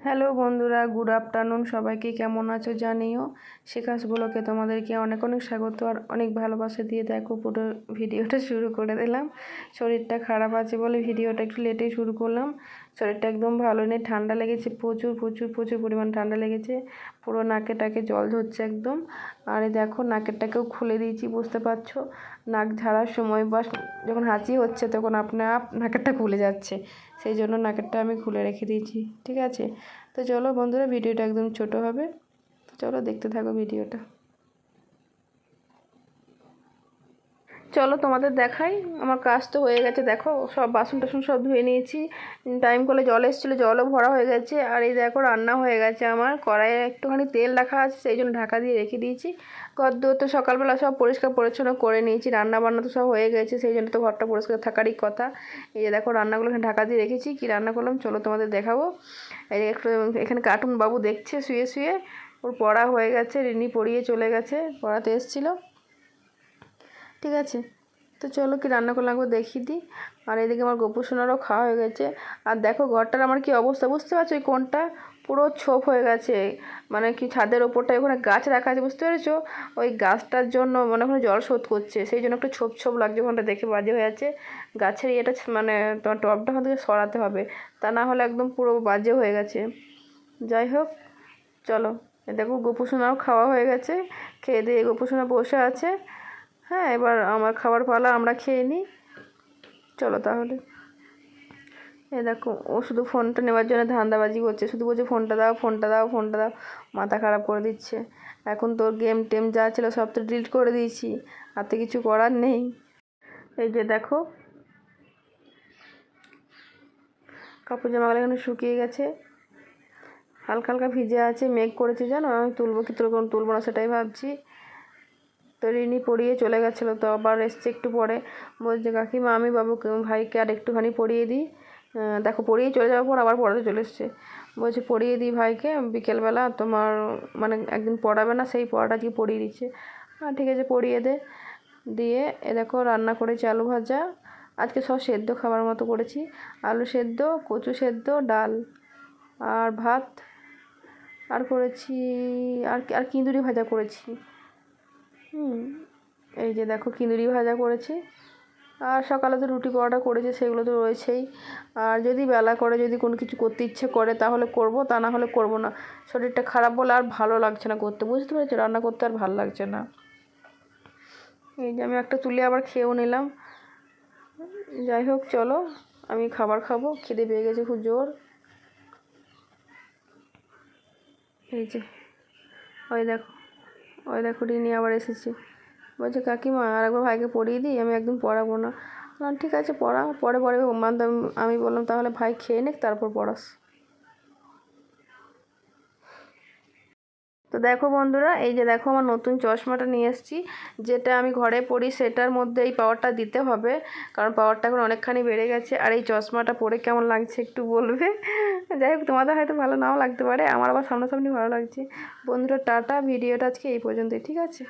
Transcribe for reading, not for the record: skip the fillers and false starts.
Hello বন্ধুরা, good afternoon. সবাইকে কেমন আছো জানিও। শেখাস ব্লগে তোমাদেরকে অনেক অনেক স্বাগত আর অনেক ভালোবাসা দিয়ে দেখো পুরো ভিডিওটা শুরু করে দিলাম। শরীরটা খারাপ আছে বলে ভিডিওটা একটু লেটেই শুরু করলাম। শরীরটা একদম ভালো নেই, ঠান্ডা লেগেছে, প্রচুর প্রচুর প্রচুর পরিমাণ ঠান্ডা লেগেছে। পুরো নাকে টাকে জল ধরছে একদম। আর এই দেখো নাকেরটাকেও খুলে দিয়েছি, বুঝতে পারছো। নাক ঝাড়ার সময় বা যখন হাঁচি হচ্ছে তখন আপনা আপ নাকেরটা খুলে যাচ্ছে, সেই জন্য নাকেরটা আমি খুলে রেখে দিয়েছি। ঠিক আছে, তো চলো বন্ধুরা, ভিডিওটা একদম ছোট হবে, তো চলো দেখতে থাকো ভিডিওটা। চলো তোমাদের দেখাই। আমার কাজ তো হয়ে গেছে, দেখো সব বাসন টাসন সব ধুয়ে নিয়েছি। টাইম কলে জল এসেছিলো, জলও ভরা হয়ে গেছে। আর এই দেখো রান্না হয়ে গেছে, আমার কড়াইয়ে একটুখানি তেল রাখা আছে, সেই জন্য ঢাকা দিয়ে রেখে দিয়েছি। ঘর দুয়ার তো সকালবেলা সব পরিষ্কার পরিচ্ছন্ন করে নিয়েছি, রান্না বান্না তো সব হয়ে গেছে, সেই জন্য তো ঘরটা পরিষ্কার থাকারই কথা। এই যে দেখো রান্নাগুলো এখানে ঢাকা দিয়ে রেখেছি। কী রান্না করলাম চলো তোমাদের দেখাবো। এই একটু এখানে কার্টুন বাবু দেখছে শুয়ে শুয়ে, ওর পড়া হয়ে গেছে, রিনি পড়িয়ে চলে গেছে, পড়াতে এসেছিলো। ঠিক আছে, তো চলো কি রান্না করলাম একবার দেখিয়ে দিই। আর এদিকে আমার গোপু সোনারও খাওয়া হয়ে গেছে। আর দেখো ঘরটার আমার কি অবস্থা বুঝতে পারছো, ওই কোণটা পুরো ছোপ হয়ে গেছে। মানে কি ছাদের ওপরটায় ওখানে গাছ রাখা আছে, বুঝতে পেরেছো। ওই গাছটার জন্য মনে ওখানে জল শোধ করছে, সেই জন্য একটু ছোপ ছোপ লাগছে, ওখানটা দেখে বাজে হয়ে আছে। গাছের ইয়েটা মানে তোমার টবটা ওখান থেকে সরাতে হবে, তা না হলে একদম পুরো বাজে হয়ে গেছে। যাই হোক, চলো। দেখো গোপু সোনাও খাওয়া হয়ে গেছে, খেয়ে দিয়ে গোপু সোনা বসে আছে। হ্যাঁ, এবার আমার খাবার পালা, আমরা খেয়ে নিই। চলো তাহলে। এই দেখো ও শুধু ফোনটা নেওয়ার জন্য ধান্দাবাজি করছে, শুধু বলছে ফোনটা দাও ফোনটা দাও ফোনটা দাও, মাথা খারাপ করে দিচ্ছে। এখন তোর গেম টেম যা ছিল সব তো ডিলিট করে দিয়েছি, আর তো কিছু করার নেই। এই যে দেখো কাপড় জামাগুলো এখানে শুকিয়ে গেছে, হালকা হালকা ভিজে আছে, মেঘ করেছে জানো। আমি তুলবো কি তুলবো না সেটাই ভাবছি। তো রিনি পড়িয়ে চলে গেছিলো, তো আবার এসছে একটু পরে, বলছে কাকিমা আমি ভাইকে আর একটুখানি পড়িয়ে দিই। দেখো পড়িয়ে চলে যাওয়ার পর আবার পড়াতে চলে এসছে, বলছে পড়িয়ে দিই ভাইকে বিকেলবেলা, তোমার মানে একদিন পড়াবে না সেই পড়াটা আজকে পড়িয়ে দিচ্ছে। হ্যাঁ ঠিক আছে পড়িয়ে দে। দিয়ে এ দেখো রান্না করেছি আলু ভাজা, আজকে সব সেদ্ধ খাবার মতো করেছি। আলু সেদ্ধ, কচু সেদ্ধ, ডাল আর ভাত, আর করেছি আর কিঁদুরি ভাজা করেছি। এই যে দেখো কিঁদুরি ভাজা করেছি। আর সকালে তো রুটি পরোটা করেছি, সেগুলো তো রয়েছেই। আর যদি বেলা করে যদি কোনো কিছু করতে ইচ্ছে করে তাহলে করব, তা না হলে করব না। শরীরটা খারাপ বলে আর ভালো লাগছে না করতে, বুঝতে পেরেছো, রান্না করতে আর ভালো লাগছে না। এই যে আমি একটা তুলে আবার খেয়েও নিলাম। যাই হোক চলো, আমি খাবার খাবো, খিদে পেয়ে গেছে খুব জোর। এই যে ওই দেখো, ওই দেখো রিনি আবার এসেছে, বলছে কাকিমা আর একবার ভাইকে পড়িয়ে দিই, আমি একদম পড়াবো না। বললাম ঠিক আছে পড়া, পরে পরে মানতাম। আমি বললাম তাহলে ভাই খেয়ে নিক তারপর পড়াস। তো দেখো বন্ধুরা, এই যে দেখো আমার নতুন চশমাটা নিয়ে এসেছি, যেটা আমি ঘরে পরি সেটার মধ্যে এই পাওয়ারটা দিতে হবে, কারণ পাওয়ারটা এখন অনেকখানি বেড়ে গেছে। আর এই চশমাটা পরে কেমন লাগছে একটু বলবে। যাই হোক তোমাদের হয়তো ভালো নাও লাগতে পারে, আমার আবার সামনাসামনি ভালো লাগছে। বন্ধুরা টাটা, ভিডিওটা আজকে এই পর্যন্তই, ঠিক আছে।